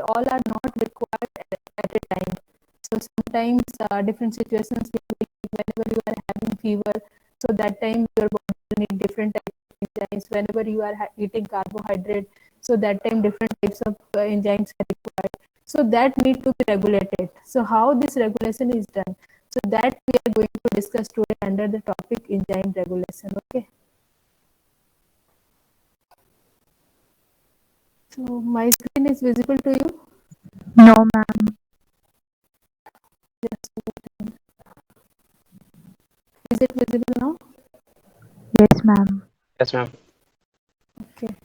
all are not required at a time. So sometimes different situations will be whenever you are having fever, so that time your body will need different types of enzymes. Whenever you are eating carbohydrate, so that time different types of enzymes are required. So that need to be regulated. So how this regulation is done? So that we are going to discuss today under the topic enzyme regulation. Okay. So my screen is visible to you? No, ma'am. Just is it visible now? Yes, ma'am. Yes, ma'am. Okay.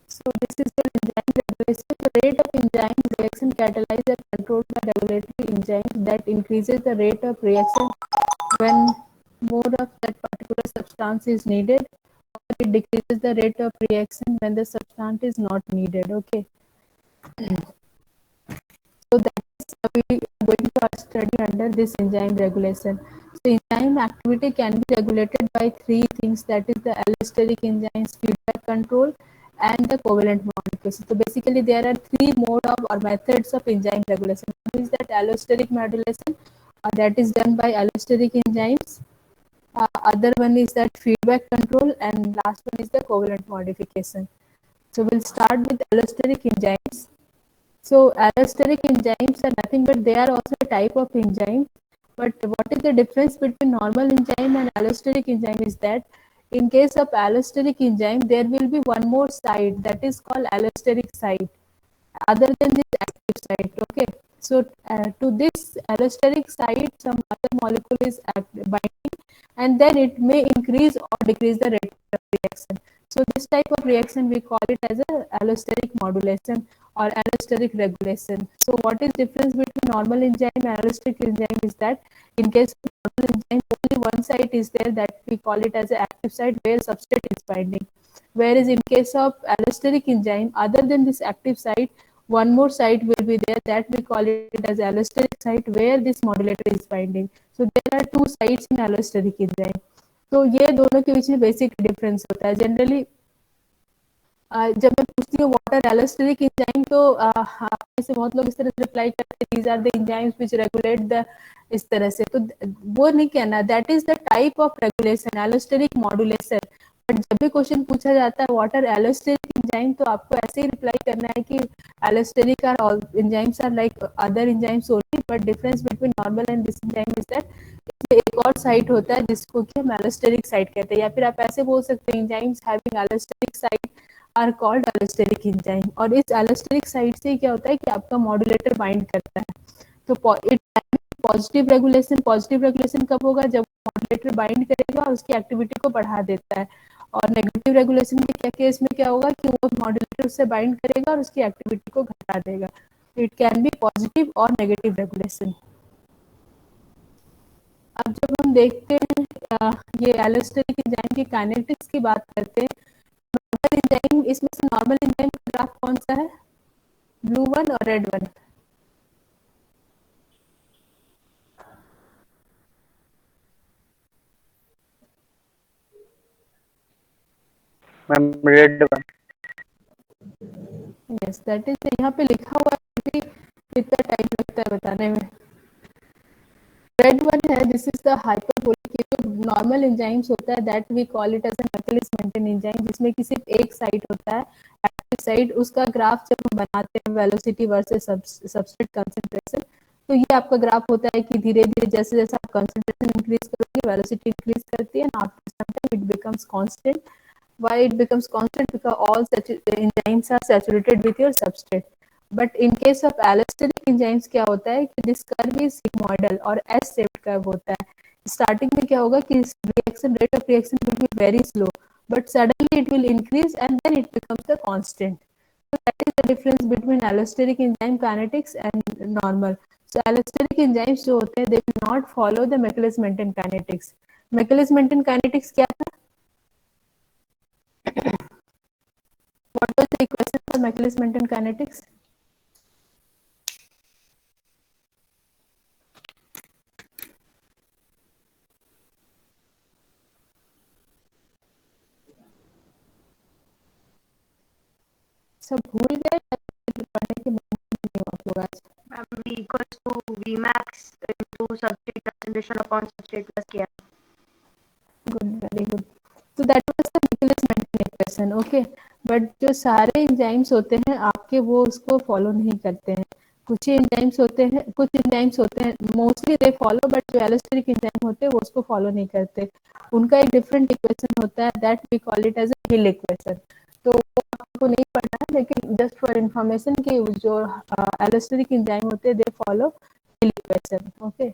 So this is the enzyme regulation. The rate of enzyme reaction catalyzed are controlled by regulatory enzymes that increases the rate of reaction when more of that particular substance is needed, or it decreases the rate of reaction when the substance is not needed. Okay. So that is we are going to study under this enzyme regulation. So enzyme activity can be regulated by three things, that is the allosteric enzymes, feedback control, and the covalent molecules. So basically there are three mode of or methods of enzyme regulation. One is that allosteric modulation, that is done by allosteric enzymes. Other one is that feedback control, and last one is the covalent modification. So we'll start with allosteric enzymes. So allosteric enzymes are nothing but they are also a type of enzyme. But what is the difference between normal enzyme and allosteric enzyme is that in case of allosteric enzyme, there will be one more site that is called allosteric site other than this active site. Okay. So to this allosteric site, some other molecule is binding, and then it may increase or decrease the rate of reaction. So this type of reaction we call it as a allosteric modulation or allosteric regulation. So what is difference between normal enzyme and allosteric enzyme is that in case of normal enzyme, only one site is there that we call it as an active site where substrate is binding. Whereas in case of allosteric enzyme, other than this active site, one more site will be there that we call it as allosteric site where this modulator is binding. So there are two sites in allosteric enzyme. तो ये दोनों के बीच में basic difference होता है generally. जब मैं पूछती हूँ व्हाट आर एलोस्टेरिक एंजाइम तो जैसे बहुत लोग इस तरह से रिप्लाई करते हैं these are the enzymes which regulate the इस तरह से, तो वो नहीं कहना, that is the type of regulation allosteric modulation. But जब भी क्वेश्चन पूछा जाता है व्हाट आर एलोस्टेरिक एंजाइम तो आपको ऐसे ही रिप्लाई करना है कि allosteric are enzymes are like other enzymes only, but difference between normal and this enzyme is that इसमें एक और साइट होता है जिसको कि हम एलोस्टेरिक साइट कहते हैं, या फिर आप ऐसे बोल सकते हैं enzymes having allosteric site are called allosteric enzyme. और इस एलोस्टेरिक साइट से क्या होता है कि आपका मॉड्यूलेटर बाइंड करता है. तो it positive regulation, positive regulation कब होगा जब मॉड्यूलेटर बाइंड करेगा और उसकी एक्टिविटी को बढ़ा देता है. और नेगेटिव रेगुलेशन के क्या केस में क्या होगा कि वो मॉड्यूलेटर उससे बाइंड करेगा और उसकी एक्टिविटी को घटा देगा. इट कैन बी पॉजिटिव और नेगेटिव रेगुलेशन. अब जब हम देखते हैं ये एलोस्टेरिक एंजाइम की काइनेटिक्स की बात करते हैं, नॉर्मल एंजाइम, इसमें से नॉर्मल एंजाइम का ग्राफ कौन सा है, ब्लू वन और red one? Ma'am red one. Yes that is, यहाँ पे लिखा हुआ है कि कितना टाइम लगता है बताने में. रेड वन है, दिस इज द हाइपरबोलिक. ये जो नॉर्मल एंजाइम्स होता है that we call it as an Michaelis Menten enzyme, जिसमें कि सिर्फ एक साइट होता है एक्टिव साइट. उसका ग्राफ जब हम बनाते हैं वेलोसिटी वर्सेस सबस्ट्रेट कंसंट्रेशन, तो ये आपका ग्राफ होता है कि धीरे धीरे जैसे जैसे आप कंसंट्रेशन इंक्रीज करोगे वेलोसिटी इंक्रीज करती है, after some time it becomes constant. Why it becomes constant? Because all such enzymes are saturated with your substrate. But in case of allosteric enzymes क्या होता है कि दिस कर्व इज सिग्मोइडल और S shaped curve होता है. Starting में क्या होगा कि reaction rate of reaction will be very slow, but suddenly it will increase and then it becomes the constant. So that is the difference between allosteric enzyme kinetics and normal. So allosteric enzymes जो होते हैं they will not follow the Michaelis-Menten kinetics. Michaelis-Menten kinetics क्या था? What was the equation for Michaelis-Menten kinetics? सब भूल गए या फिर पढ़ने के मन नहीं हुआ आप लोग आज? Ma'am V equals to Vmax into substrate concentration upon substrate plus Km. Good, very good. तो that was the Michaelis Menten equation, okay. But जो सारे एंजाइम्स होते हैं आपके वो उसको फॉलो नहीं करते हैं। कुछ ही एंजाइम्स होते हैं, कुछ एंजाइम्स होते हैं मोस्टली दे फॉलो, बट जो एलोस्टेरिक एंजाइम होते हैं वो उसको फॉलो नहीं करते। उनका एक डिफरेंट इक्वेशन होता है, that we call it as a Hill equation. तो वो आपको नहीं पढ़ना है, लेकिन जस्ट फॉर इंफॉर्मेशन कि जो एलोस्टेरिक एंजाइम होते हैं they follow hill equation, okay.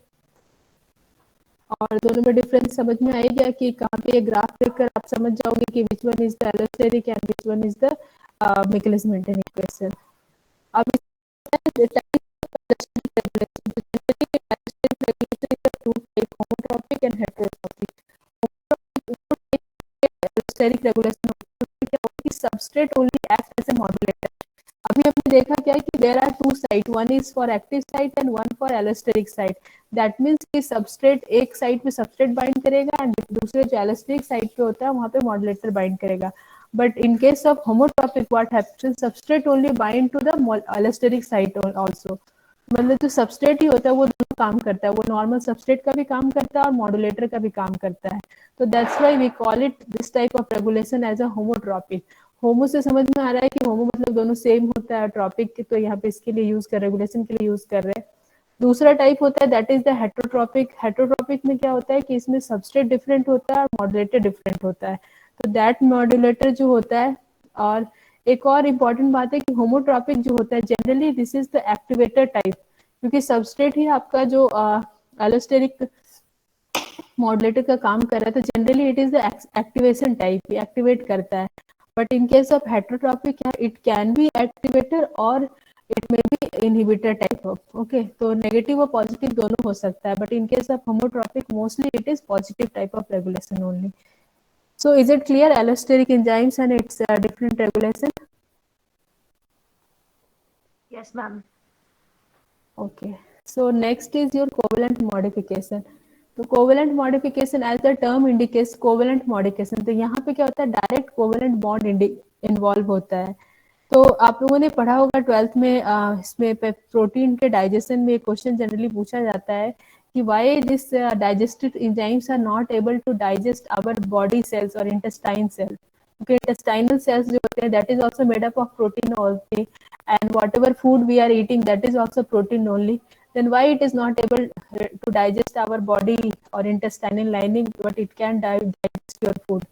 और दोनों में डिफरेंस समझ में आई गया कि कहाँ पे ये ग्राफ देखकर आप समझ जाओगे कि which one is the allosteric and which one is the Michaelis Menten equation. अब homotropic and heterotropic. Allosteric regulation substrate only act as a modulator. अभी हमने देखा क्या है कि there are two site, one is for active site and one for allosteric site. That means कि substrate एक site पे सबस्ट्रेट बाइंड करेगा एंड दूसरे जो एलोस्टेरिक साइट पे होता है वहां पे मॉड्यूलेटर बाइंड करेगा। But in case of homotropic what happens, substrate only bind to the allosteric site also. मतलब जो सबस्ट्रेट ही होता है वो दोनों काम करता है, वो नॉर्मल सबस्ट्रेट का भी काम करता है और मॉड्यूलेटर का भी काम करता है। तो that's why we call it this type of regulation as a homotropic. Homo से समझ में आ रहा है कि होमो मतलब दोनों सेम होता है, ट्रॉपिक तो यहाँ पे इसके लिए यूज कर रेगुलेशन के लिए यूज कर रहे हैं। दूसरा टाइप होता है that is the heterotrophic. Heterotrophic में क्या होता है कि इसमें सबस्ट्रेट डिफरेंट होता है और मॉड्यूलेटर डिफरेंट होता है। तो दैट मॉड्यूलेटर जो होता है, और एक और इम्पॉर्टेंट बात है कि होमोट्रॉपिक जो होता है generally this is the activator type, क्योंकि सबस्ट्रेट ही आपका जो एलोस्टेरिक मॉड्यूलेटर का काम कर रहा है, तो generally it is the activation type, activate करता है। But in case of heterotropic it can be activator और it may be inhibitor type of, okay. तो नेगेटिव और पॉजिटिव दोनों हो सकता है, but in case of homotropic mostly it is positive type of regulation only. So is it clear allosteric enzymes and its different regulation? Yes, ma'am. Okay. So next is your covalent modification. तो covalent modification as the term indicates covalent modification. तो यहाँ पे क्या होता है, direct covalent bond involve होता है। तो आप लोगों ने पढ़ा होगा 12th में, इसमें प्रोटीन के डाइजेशन में क्वेश्चन जनरली पूछा जाता है कि why this digestive enzymes are not able to digest our body cells और इंटेस्टाइन सेल्स, क्योंकि इंटेस्टाइनल सेल्स जो होते हैं that is also made up of protein only, and whatever food we are eating that is also protein only. Then why it is not able to digest our body or intestinal lining, but it can digest your food?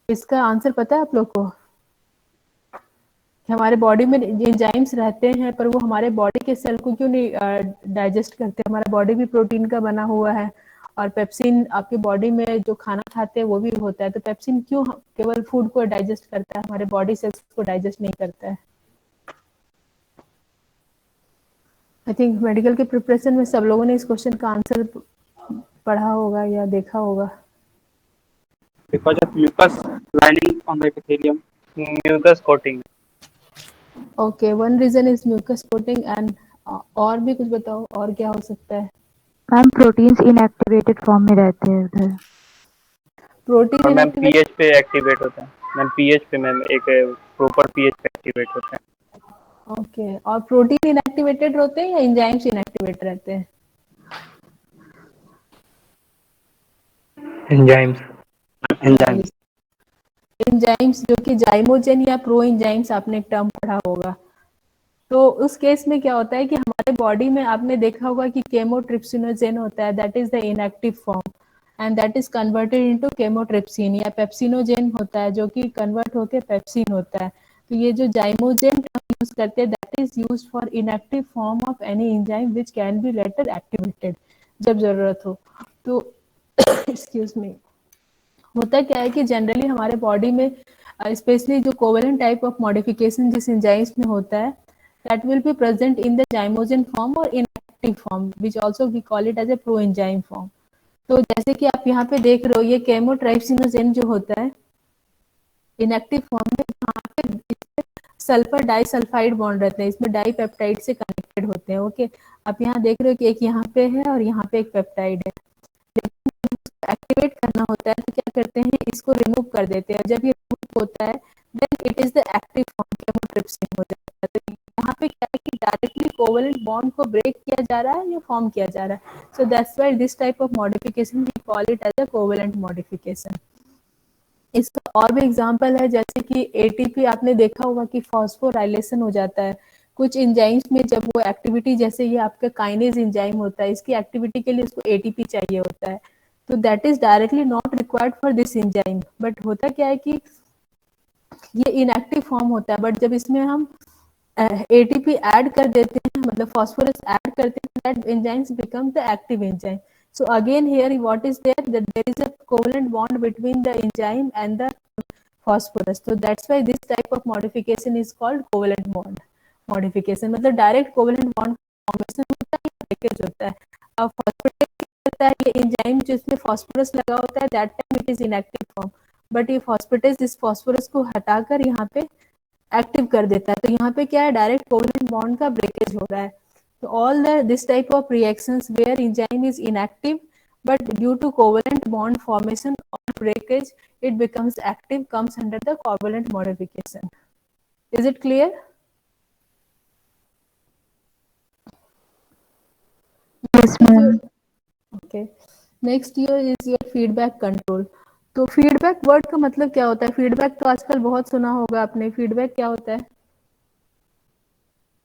इसका answer पता है आप लोग को? कि हमारे body में enzymes रहते हैं पर वो हमारे बॉडी के सेल को क्यों नहीं डाइजेस्ट करते? हमारा बॉडी भी प्रोटीन का बना हुआ है और पेप्सिन आपके बॉडी में जो खाना खाते हैं वो भी होता है, तो पेप्सिन क्यों केवल फूड को डाइजेस्ट करता है, हमारे बॉडी सेल्स को डाइजेस्ट नहीं करता है? आई थिंक मेडिकल के प्रिपरेशन में सब लोगों ने इस क्वेश्चन का आंसर पढ़ा होगा या देखा होगा। Because of mucus lining on the epithelium, mucus coating. Okay, one reason is mucus coating and और भी कुछ बताओ और क्या हो सकता है? मैम प्रोटीन्स इनएक्टिवेटेड फॉर्म में रहते हैं उधर। प्रोटीन और मैम इनएक्टिवेट, पीएच पे एक्टिवेट होता है। मैम पीएच पे मैम एक प्रॉपर पीएच पे एक्टिवेट होता है। ओके। और प्रोटीन इनएक्टिवेटेड होते हैं या एंजाइम्स इनएक्टिवेट रहते हैं? एंजाइम्स। एंजाइम्स। एंजाइम्स जो कि जाइमोजेन या प्रो एंजाइम्स आपने एक टर्म पढ़ा होगा। तो उस केस में क्या होता है कि हमारे बॉडी में आपने देखा होगा कि केमोट्रिप्सिनोजेन होता है, that is the inactive form and that is converted into chymotrypsin, या पेप्सिनोजेन होता है जो कि कन्वर्ट होकर पेप्सिन होता है। तो ये जो जाइमोजेन टर्म यूज करते हैं that is used for inactive form of any enzyme which can be later activated जब जरूरत हो। तो एक्सक्यूज मी, होता क्या है कि जनरली हमारे बॉडी में स्पेशली जो कोवेलेंट टाइप ऑफ मॉडिफिकेशन जिस एंजाइम्स में होता है that will be present in the zymogen form or inactive form which also we call it as a proenzyme form. तो जैसे कि आप यहाँ पे देख रहे हो ये केमोट्राइप्सिनोजेन जो होता है इनएक्टिव फॉर्म में, यहाँ पे सल्फर डाइसल्फाइड बॉन्ड रहते हैं, इसमें डाइपेप्टाइड से कनेक्टेड होते हैं, ओके। आप यहाँ देख रहे हो कि एक यहाँ पे है और यहाँ पे एक पेप्टाइड है। एक्टिवेट करना होता है तो क्या करते हैं, इसको रिमूव कर देते हैं। जब ये रिमूव होता है then it is the active form, trypsin हो जाता है। तो यहाँ पे क्या है कि डायरेक्टली कोवेलेंट बॉन्ड को ब्रेक किया जा रहा है या फॉर्म किया जा रहा है। So that's why this type of modification we call it as a covalent modification. इसका और भी एग्जांपल है, जैसे कि एटीपी आपने देखा होगा कि फॉस्फोराइलेशन हो जाता है कुछ एंजाइम्स में, जब वो एक्टिविटी, जैसे ये आपका काइनेज एंजाइम होता है, इसकी एक्टिविटी के लिए उसको एटीपी चाहिए होता है, तो that is directly not required for this enzyme, but होता क्या है कि ये इनएक्टिव फॉर्म होता है, बट जब इसमें हम एटीपी ऐड कर देते हैं, मतलब फास्फोरस ऐड करते हैं, that enzymes become the active enzyme. So again here what is there, that there is a covalent bond between the enzyme and the phosphorus. So that's why this type of modification is called covalent bond modification. मतलब direct covalent bond formation होता है, breakage होता है. अब phosphorus होता है, ये enzyme जो इसमें phosphorus लगा होता है, that time it is inactive form, but ये phosphatase इस phosphorus को हटाकर यहाँ पे एक्टिव कर देता है. तो यहाँ पे क्या है, डायरेक्ट कोवेलेंट बॉन्ड का ब्रेकेज हो रहा है. So all this type of reactions where enzyme is inactive, but due to covalent bond formation or breakage, it becomes active, comes under the covalent modification. Is it clear? Yes, ma'am. Okay. Next here is your feedback control. तो feedback word का मतलब क्या होता है? Feedback तो आजकल बहुत सुना होगा आपने. फीडबैक क्या होता है?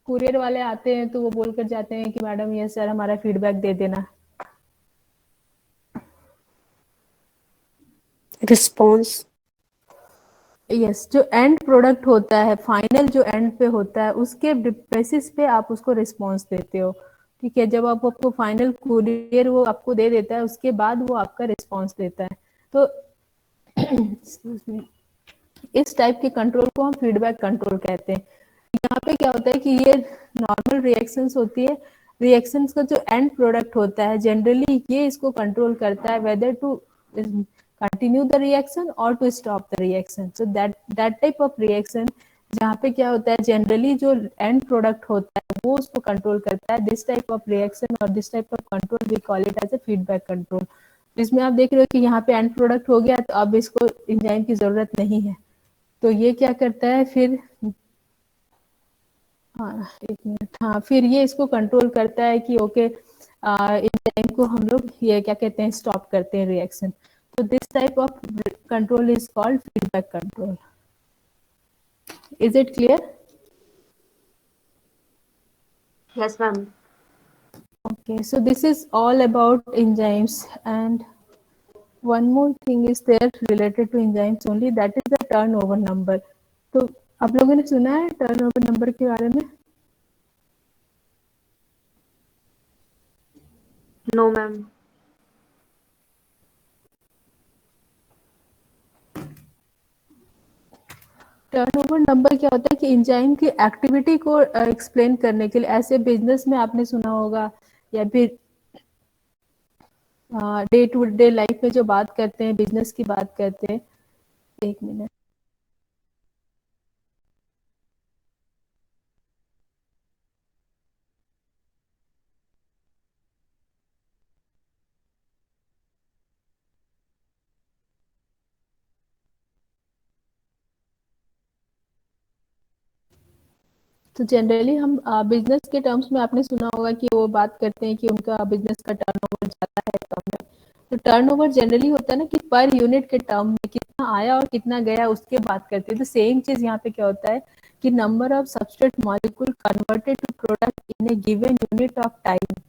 कुरियर वाले आते हैं तो वो बोलकर जाते हैं कि मैडम ये सर हमारा फीडबैक दे देना. रिस्पॉन्स. यस, जो एंड प्रोडक्ट होता है, फाइनल जो एंड पे होता है, उसके बेसिस पे आप उसको रिस्पॉन्स देते हो. ठीक है, जब आप आपको फाइनल कुरियर वो आपको दे देता है, उसके बाद वो आपका रिस्पॉन्स देता है. तो एक्सक्यूज मी, इस टाइप के कंट्रोल को हम फीडबैक कंट्रोल कहते हैं. यहाँ पे क्या होता है कि ये नॉर्मल रिएक्शंस होती है, रिएक्शंस का जो एंड प्रोडक्ट होता है जनरली ये इसको कंट्रोल करता है whether to continue the reaction और to stop the reaction. So that type of reaction जहाँ पे क्या होता है, जनरली जो एंड प्रोडक्ट होता है वो उसको कंट्रोल करता है. दिस टाइप ऑफ रिएक्शन और this type of control we call it as a feedback control. इसमें आप देख रहे हो कि यहाँ पे एंड प्रोडक्ट हो गया, तो अब इसको एंजाइम की जरूरत नहीं है, तो ये क्या करता है फिर, हाँ एक मिनट, हाँ फिर ये इसको कंट्रोल करता है कि ओके एंजाइम को हम लोग ये क्या कहते हैं, स्टॉप करते हैं रिएक्शन. तो this type of control is called feedback control. Is it clear? Yes, ma'am. Okay, so this is all about enzymes, and one more thing is there related to enzymes only, that is the turnover number. तो आप लोगों ने सुना है turnover number के बारे में? No, ma'am. Turnover number क्या होता है कि एंजाइम की एक्टिविटी को एक्सप्लेन करने के लिए, ऐसे बिजनेस में आपने सुना होगा या फिर डे टू डे लाइफ में जो बात करते हैं, बिजनेस की बात करते हैं. एक मिनट, तो जनरली हम बिजनेस के टर्म्स में आपने सुना होगा कि वो बात करते हैं कि उनका बिजनेस का टर्नओवर ज़्यादा है, कम है. तो टर्नओवर जनरली होता है ना कि पर यूनिट के टर्म में कितना आया और कितना गया उसके बात करते हैं. तो सेम चीज़ यहाँ पे क्या होता है कि number of substrate molecule converted to product in a given unit of time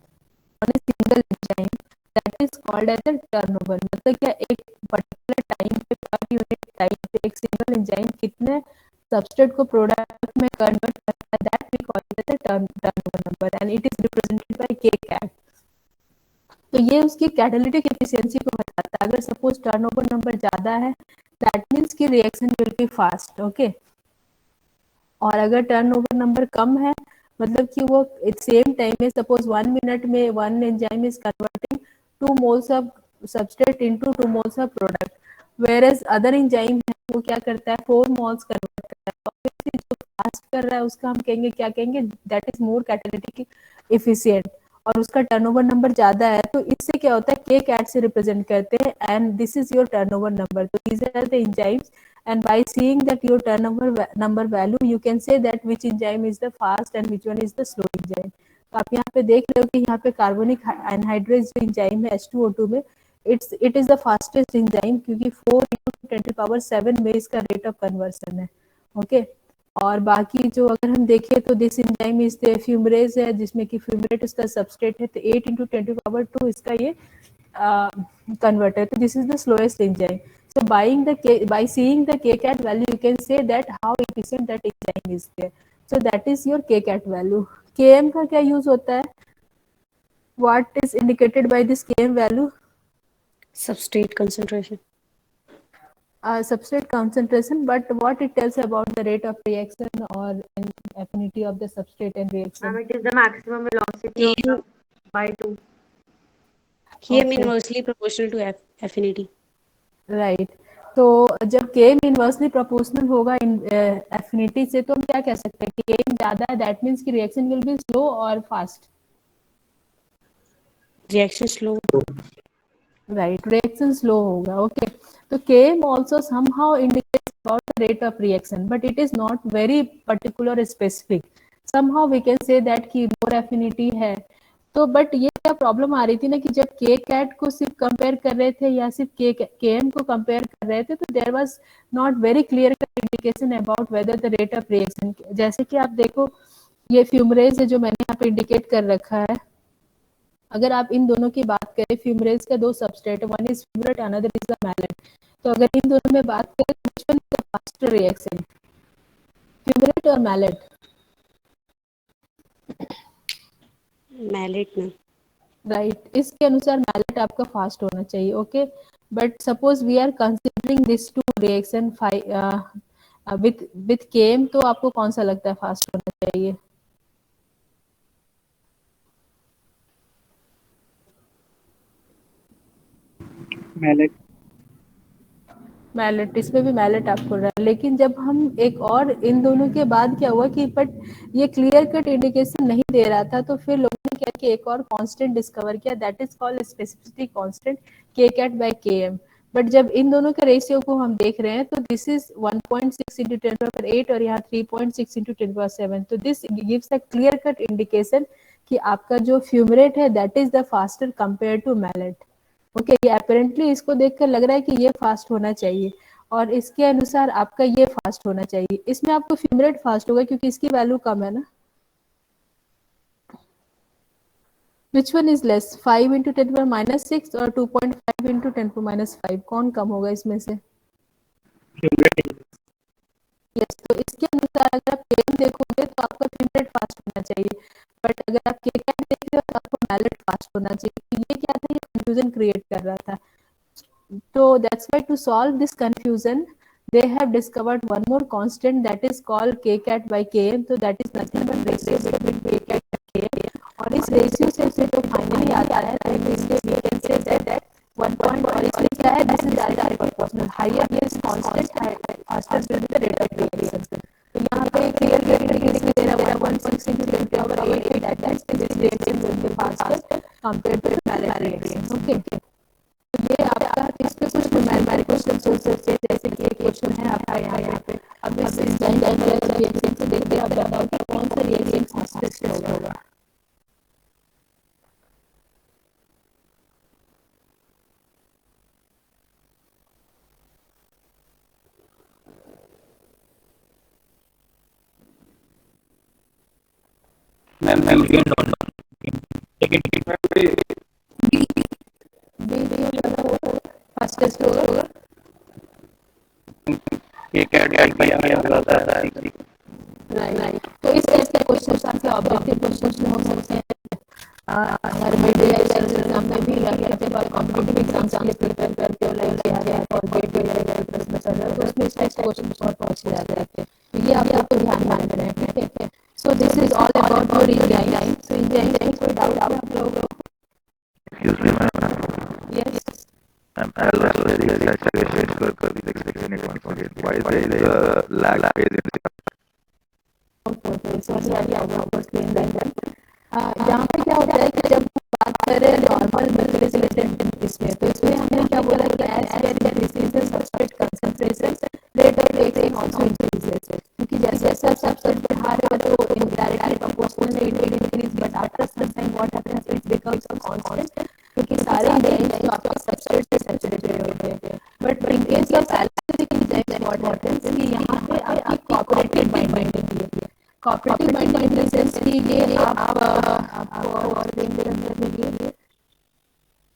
on a single enzyme, that is called as a turnover. मतलब क्या, एक पर्टिकुलर टाइम पे, पर यूनिट टाइम पे एक सिंगल एंजाइम कितने सबस्ट्रेट को product में convert करता है, that we call it a turnover number, and it is represented by K cat. तो ये उसकी कैटालिटिक एफिशिएंसी को बताता है. अगर सपोज टर्नओवर नंबर ज्यादा है, दैट मीन्स की reaction will be fast. Okay, और अगर टर्नओवर नंबर कम है, मतलब कि वो सेम टाइम में, सपोज 1 मिनट में one enzyme is converting 2 moles of substrate into 2 moles of product, whereas other enzyme है वो क्या करता है, 4 मोल्स कन्वर्ट करता है. तो जो फास्ट कर रहा है उसका हम कहेंगे, क्या कहेंगे, that is more catalytic efficient, और उसका टर्नओवर नंबर ज्यादा है. तो इससे क्या होता है, के कैट से रिप्रेजेंट करते हैं, and this is your turnover number. तो these are the enzymes and by seeing that your turnover number value you can say that which enzyme is the fast and which one is the slow enzyme. तो आप यहाँ पे देख रहे हो कि यहाँ पे कार्बोनिक एनहाइड्रेज जो इंजाइम है H2O2 में it is the fastest enzyme क्योंकि 4 × 10⁷ में इसका रेट ऑफ कन्वर्सन है. ओके और बाकी जो अगर हम देखें तो this enzyme is the fumarase है जिसमें कि फ्यूमरेट उसका सबस्ट्रेट है तो 8 × 10⁻² इसका ये converter. So this is the slowest enzyme. So by seeing the kcat value, you can say that how efficient that enzyme is there. So that is your kcat value. Km का क्या use होता है? What is indicated by this Km value? Substrate concentration. Substrate concentration, but what it tells about the rate of reaction or affinity of the substrate and reaction? It is the maximum velocity of by 2. Km inversely proportional to affinity. Right. तो जब Km inversely proportional होगा affinity से तो हम क्या कह सकते हैं कि Km ज्यादा है दैट मींस कि रिएक्शन विल बी स्लो और fast. Reaction slow. Right, reaction slow होगा. Okay, तो Km also somehow indicates about the rate of reaction, but it is not very particular or specific. Somehow we can say that कि more affinity है. तो but ये क्या problem आ रही थी ना कि जब के कैट को सिर्फ कंपेयर कर रहे थे या सिर्फ के एम को कंपेयर कर रहे थे तो there was not very clear indication about whether the rate of reaction. जैसे कि आप देखो ये फ्यूमरेज है जो मैंने यहाँ पे इंडिकेट कर रखा है. अगर आप इन दोनों की बात करें फ्यूमरेज का दो substrate one is fumarate another is the malate. तो अगर इन दोनों में बात करें which one is the faster reaction fumarate और मैलेट? Mallet में. राइट इसके अनुसार मैलेट आपका फास्ट होना चाहिए. Okay but suppose we are considering this two reaction with came तो आपको कौन सा लगता है फास्ट होना चाहिए? मैलेट. मैलेट इसमें भी मैलेट आपको रहा है. लेकिन जब हम एक और इन दोनों के बाद क्या हुआ कि बट ये क्लियर कट इंडिकेशन नहीं दे रहा था तो फिर लोगों ने क्या कि एक और कांस्टेंट डिस्कवर किया that is called specificity constant के कैट बाय के एम. बट जब इन दोनों के रेशियो को हम देख रहे हैं तो दिस इज 1.6 × 10⁸ और यहाँ 3.6 × 10⁷. तो this gives a clear cut indication कि आपका जो फ्यूमरेट है that is the faster compare to malate. Okay ये अपेरेंटली इसको देखकर लग रहा है कि ये फास्ट होना चाहिए और इसके अनुसार आपका ये फास्ट होना चाहिए. इसमें आपको फ्यूमरेट फास्ट होगा क्योंकि इसकी वैल्यू कम है ना. Which one is less 5 × 10⁻⁶ और 2.5 × 10⁻⁵? कौन कम होगा इसमें से? यस तो इसके अनुसार अगर आप केम देखोगे तो आपका फ्यूमरेट फास्ट होना चाहिए बट अगर आप के कैट देख रहे हो तो आपको मैलेट फास्ट होना चाहिए. तो ये क्या था ये कंफ्यूजन क्रिएट कर रहा था. तो that's why to solve this confusion they have discovered one more constant that is called k cat by km. so that is nothing but ratio between k cat and km और इस ratio से जो finally आता है then इसके we can say that 1 point और इसलिए क्या है this is direct proportional higher this constant faster will be the rate of reaction. तो यहाँ पे क्लियर इंडिकेशन दे रहा है 1.6 × 10⁸ that this reaction will be faster compared to malate reaction. Okay तो ये आपका इस पे कुछ न्यूमेरिकल क्वेश्चन सोच सकते हैं जैसे कि एक क्वेश्चन है आपका यहाँ पे अब इस एंजाइम रिएक्शन से देखते हैं आप बताओ कि कौन सा रिएक्शन फास्टेस्ट होगा. फास्टेस्ट होगा. ये कैट बाय होता है. राइट तो इस टाइप के क्वेश्चंस आपके ऑब्जेक्टिव क्वेश्चंस में हो सकते हैं. हर मीडिया एग्जाम में भी या जब आप कॉम्पिटिटिव एग्जाम्स के लिए प्रिपेयर करते हो लाइक क्या है और गेट वगैरह प्रश्न चल रहा है तो उसमें इस टाइप के क्वेश्चन बहुत पहुंचे जाते हैं. तो ये आप आपको ध्यान में रखना है. ठीक है so this is all about your enzyme. So enzyme में कोई डाउट आप लोगों को? Excuse me, ma'am. Yes I was very excited for the technique once again. Why there is a lag phase in the okay sorry I आपको explain that. यहाँ पे क्या होता है कि जब बात करें नॉर्मल मिल्क रिलेटेड इसमें तो इसमें हमने क्या बोला कि as very this is the substrate concentration rate ये आप आपको और explain करने के लिए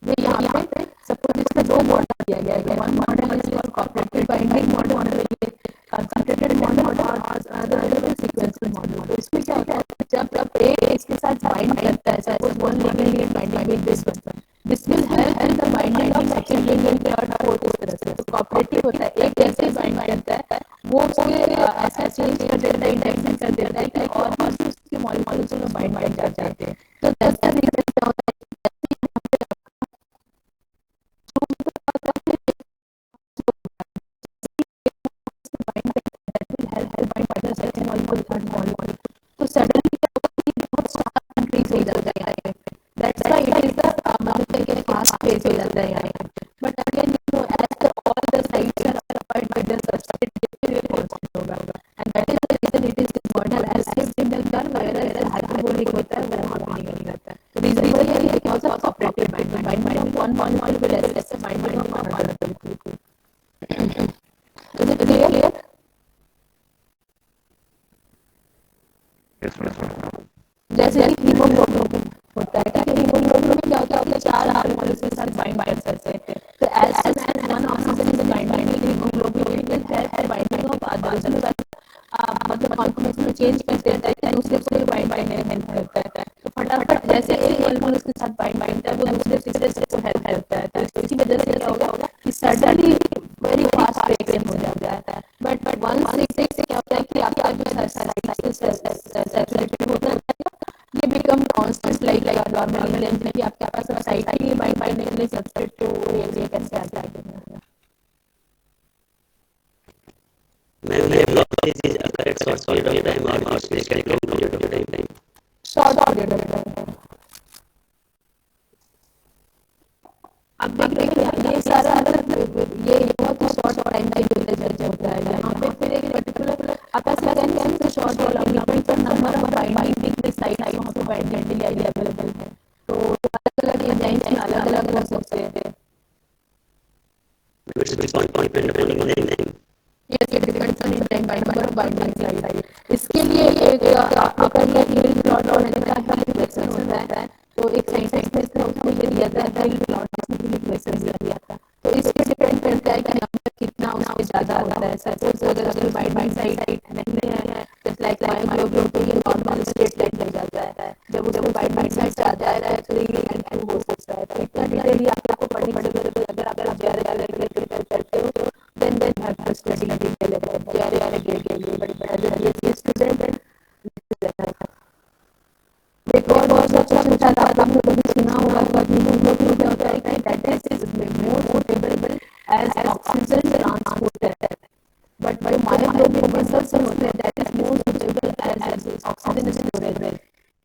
ये यहाँ पे सपोज इसका दो मॉडल दिया गया है। One model is called cooperative binding model, ये कंसंट्रेटेड मॉडल, और अदर सीक्वेंशियल मॉडल। तो इसमें क्या होता है, जब एक इसके साथ बाइंड करता है, suppose one ligand binding with this one, this will help the binding of second ligand, third, fourth, इस तरह से। तो कोऑपरेटिव होता है, एक कैसे बाइंड करता है वो उसके ऐसा चेंज कर देता है, इंटरेक्शन कर देता है कि और भी उसके मॉलिक्यूल्स में बाइंड कर जाते हैं। तो दैट्स द रीजन क्या होता है तो सडनली बहुत शार्प इंक्रीज हो जाता है। That's why it is the मतलब कि फास्ट पेस हो जाता है यहाँ पे। But again you know as all the sides are occupied by the substrate, it will constant होगा, and that is the reason it is model as shift in the curve, whereas hyperbolic होता है वो वहाँ पे नहीं रहता है। तो reason वही है कि also cooperative binding one molecule will assess the binding of another molecule। तो is it clear? Yes, ma'am. जैसे कि हीमोग्लोबिन होता है, ठीक है, हीमोग्लोबिन में क्या होता है कि चार मॉलिक्यूल्स के साथ बाइंड करते हैं। तो as soon as one oxygen is binding with haemoglobin, it will help binding of others, मतलब कॉन्फॉर्मेशन में चेंज कर देता है कि दूसरे से बाइंड करने में हेल्प करता है। तो फटाफट जैसे एक मॉलिक्यूल उसके साथ बाइंड करता है वो दूसरे तीसरे से हेल्प करता है। तो इसी वजह से क्या होगा कि सडनली वेरी फास्ट रिएक्शन हो जाता है। बट वन से क्या होता है कि आपका जो सैचुरेटेड होता है ये become constant like normal length में कि आपके पास सब साइड ही बाइंड करने के लिए सबस्ट्रेट को ये कैसे आता है। Ma'am, the blockage is occur at short period of time or significant period of time? Short period of time. अब देख रहे हैं ये सारा ये बहुत ही शॉर्ट टाइम का यूजेज होता है। यहाँ पे फिर एक पर्टिकुलर आपका सेकंड से शॉर्ट डिपेंड पर नंबर ऑफ बाइंडिंग के साइड वहाँ पे बाइंडिंग अवेलेबल है। तो अलग-अलग एंजाइम्स अलग-अलग हो सकते हैं। It will depend upon the enzyme. Yes, it depends on the number of binding sites। इसके लिए एक आपका ये हिल प्लॉट और का हिल इक्वेशन होता है। तो एक साइंटिस्ट ने इसका उसमें ये दिया था हिल प्लॉट की इक्वेशन दिया था। तो इसके डिपेंड करता है कि नंबर कितना उससे ज़्यादा होता है। सपोज अगर उसकी बाइंडिंग साइट नहीं है, जस्ट लाइक मायोग्लोबिन ये नॉर्मल स्टेट लाइट लग जाता है। जब उसको बाइंडिंग साइट से आ जाता है तो ये एक्टिव हो सकता है। तो इतना डिटेल ही आपको पढ़ने की जरूरत है। अगर आप ज़्यादा करते हो तो then have to study detail about but student एक और बहुत अच्छा विचार आपने कभी सुना होगा कि हीमोग्लोबिन क्या होता है कि that is more suitable as oxygen transporter, but जो मायोग्लोबिन मसल्स में होते हैं that is more suitable as oxygen storage,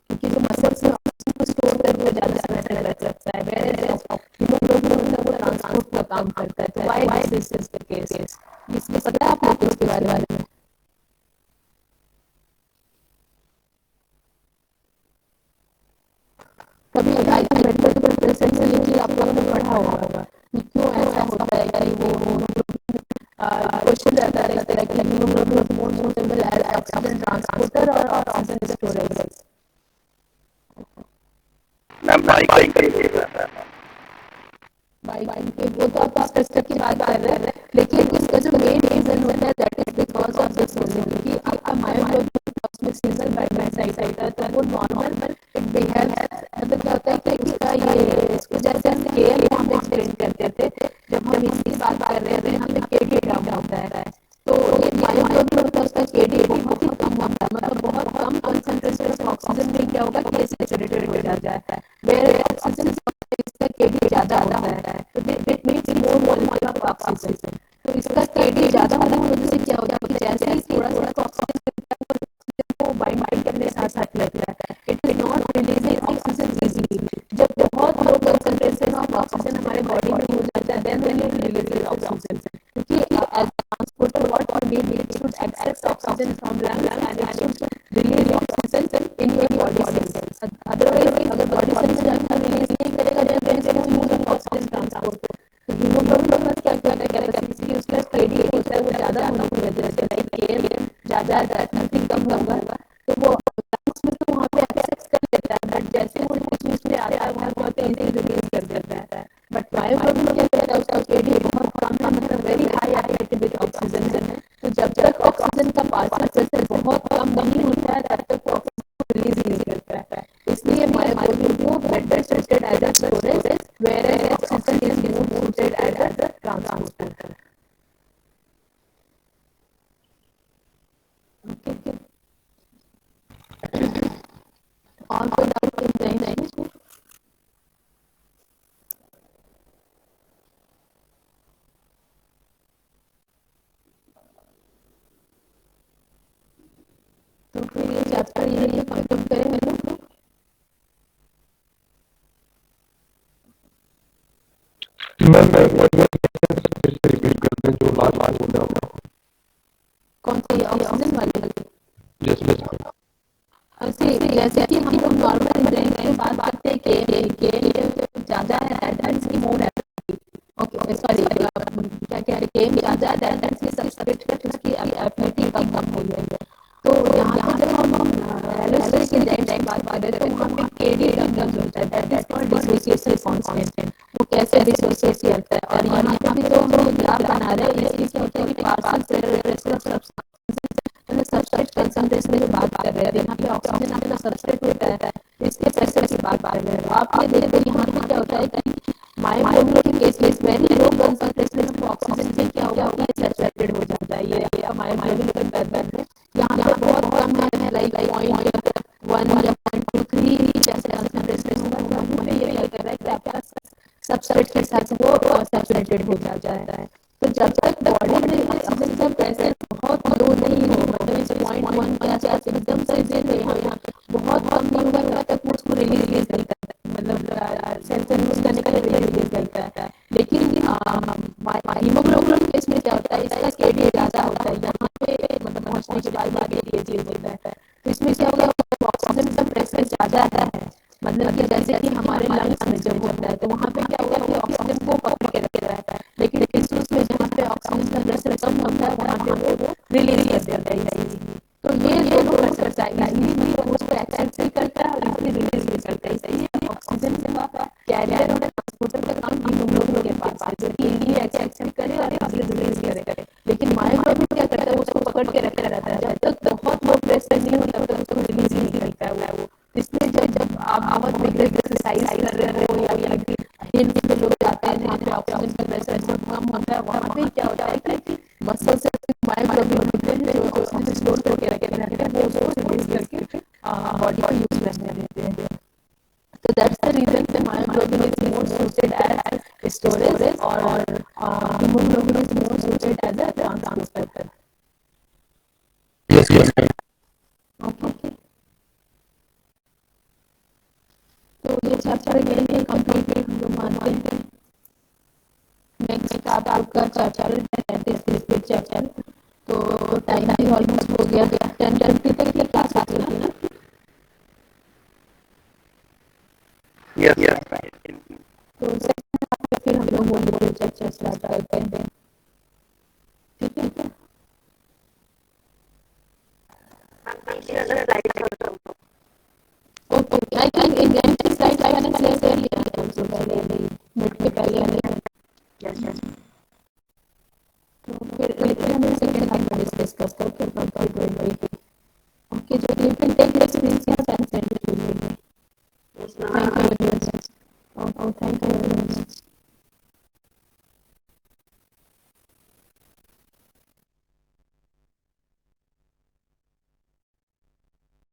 क्योंकि जो मसल्स में ऑक्सीजन को स्टोर करने में ज़्यादा समय तक रख सकता है, whereas हीमोग्लोबिन होता है वो ट्रांसपोर्ट का काम करता है। तो why this is the case? इसमें पता है आप लोग इसके बारे में? कभी आई थिंक मेडिकल प्रिपरेशन से लेके आप लोगों ने पढ़ा होगा कि क्यों ऐसा होता है कि वो क्वेश्चन रहता है इस तरह कि haemoglobin is more suitable as oxygen transporter और ऑक्सीजन स्टोरेज। मैम बाइक के वो तो आप स्ट्रक्चर की बात कर रहे हैं, लेकिन इसका जो मेन रीजन होता है that is because of this only कि आपका मायोग्लोबिन में सिंगल बाइंडिंग साइट होता है तो वो नॉर्मल इट बिहेव मतलब क्या होता है कि उसका ये इसको जैसे हम केएल यहाँ पे एक्सप्लेन करते थे जब हम इसकी बात कर रहे थे यहाँ पे केडी ग्राम होता है। तो ये मायोग्लोबिन होता है उसका केडी बहुत ही कम होता है, मतलब बहुत कम कंसंट्रेशन ऑफ ऑक्सीजन में क्या होगा कि सैचुरेटेड हो जाता है, वेयर ऑक्सीजन इसका केडी ज़्यादा होता है। तो it means more molecule of oxygen. तो इसका केडी ज़्यादा होने की वजह से क्या होगा कि जैसे ही थोड़ा सा ऑक्सीजन को बाइंड करने के साथ साथ लगता है it is not releasing oxygen easily. जब बहुत लो कंसंट्रेशन ऑफ ऑक्सीजन हमारे बॉडी में हो जाता है then when it releases oxygen, क्योंकि as transporter what you need it should accept oxygen from lungs and it should release oxygen in your body cells. Otherwise अगर body cell में जाकर release नहीं करेगा then there is no oxygen transport. तो haemoglobin में क्या क्या characteristic उसका केडी होता है वो ज़्यादा होने की वजह से लाइक केएल ज़्यादा नथिंग कम होगा तो वो लंग्स में तो वहाँ पे इसे रिलीज कर देता है। बट मायोग्लोबिन क्या करता है, उसका KD बहुत कम है, मतलब very high affinity with oxygen है। तो जब तक ऑक्सीजन का पासिंग प्रेशर बहुत कम नहीं होता है तब तक ऑक्सीजन रिलीज नहीं करता है। इसलिए मायोग्लोबिन को better suited as a storage, whereas oxygen is more suited as a transporter. Okay. और कोई डाउट नहीं इसमें? तो फिर ये चैप्टर ये कंप्लीट करें हम लोग। रिपीट करते हैं जो लास्ट बोला आपने। कौन सी ऑक्सीजन वाली? जैसे जैसे कि हम लोग नॉर्मल इंजन की बात करते हैं कि ज्यादा है दैट की मोर है। ओके सॉरी क्या कह रहे हैं, ज्यादा है दैट की सबस्ट्रेट का उसकी एफिनिटी कम हो गई है। तो यहाँ पे जब हम एलोस्टेरिक एंजाइम की बात कर रहे हैं तो वहाँ पे KD कम होता है, that is called dissociation constant. वो कैसे डिसोसिएट करता है, और यहाँ पे भी जो हम लोग ग्राफ बना रहे हैं इसमें क्या होता है कि पार्शियल सबस्ट्रेट कंसंट्रेशन की बात कर रहे हैं। यहाँ पे ऑक्सीजन आपका सबस्ट्रेट होता है, इसके प्रेशर की बात कर रहे हैं। आप ये देखो यहाँ पे क्या होता है कि मायोग्लोबिन के केस में वेरी लो कंसंट्रेशन में ऑक्सीजन से क्या होगा, ये सैचुरेटेड हो जाता है। ये मायोग्लोबिन का पैटर्न है। यहाँ पे बहुत कम है, लाइक 0.1 या 0.23 जैसे कंसंट्रेशन होगा, वहाँ पे ये क्या कर रहा है कि आपका सबस्ट्रेट के साथ वो सैचुरेटेड हो जाता है। तो जब तक बॉडी में ऑक्सीजन का प्रेशर बहुत लो नहीं हो, मतलब 0.1 के आसपास एकदम से यहाँ बहुत कम नहीं होगा तब तक वो उसको रिलीज नहीं करता, मतलब सेंसर यूज करने के लिए रिलीज करता है। लेकिन हीमोग्लोबिन केस में क्या होता है, इसका KD ज्यादा होता है, यहाँ पे मतलब पहुंचने के बाद ये चीज होता है। तो इसमें क्या होगा, ऑक्सीजन का प्रेशर ज्यादा है, मतलब कि जैसे कि हमारे लंग्स में जब होता है तो वहाँ पे क्या होगा कि ऑक्सीजन को पकड़ के रखे रहता है। लेकिन टिश्यूज में जहाँ पे ऑक्सीजन का प्रेशर कम होता है वहाँ पे वो रिलीज कर देता है इजीली। तो ये दोनों प्रेशर है, इजीली उसको एक्सेप्ट भी करता है और इजीली रिलीज भी करता है। इसलिए ऑक्सीजन का कैरियर और ट्रांसपोर्टर का काम हीमोग्लोबिन के पास है, जो कि इजीली एक्सेप्ट करे और इजीली रिलीज करे। लेकिन मायोग्लोबिन क्या करता है, उसको पकड़ के रखे रहता है, जब तक बहुत लो प्रेशर नहीं होता तब उसको रिलीज नहीं करता है वो। इसलिए जब आप बहुत विग्रेस एक्सरसाइज कर रहे हो या हिल पे लोग जाते हैं जहाँ पे ऑक्सीजन का प्रेशर बहुत कम होता है, वहाँ पे क्या होता है कि मसल से मायोग्लोबिन होते हैं जो ऑक्सीजन स्टोर करके रखे रहते हैं, वो उसको रिलीज करके बॉडी को यूज करने देते हैं। तो दैट्स द रीजन कि myoglobin is more suited as storage और haemoglobin is more suited as a transporter. Okay, तो ये चैप्टर यही कंप्लीट हम लोग मानते हैं। नेक्स्ट आपका चैप्टर है चैप्टर, तो टाइम भी ऑलमोस्ट हो गया, 10:30 तक की क्लास होती है ना। तो फिर हम लोग वो चर्चा स्टार्ट करते हैं, ठीक है। ओके, आई थिंक एग्जाम की स्लाइड मैंने शेयर किया था तुमसे पहले, मिनट के पहले तो फिर हम सेकंड हाफ में डिस्कस करते हैं। ओके, जो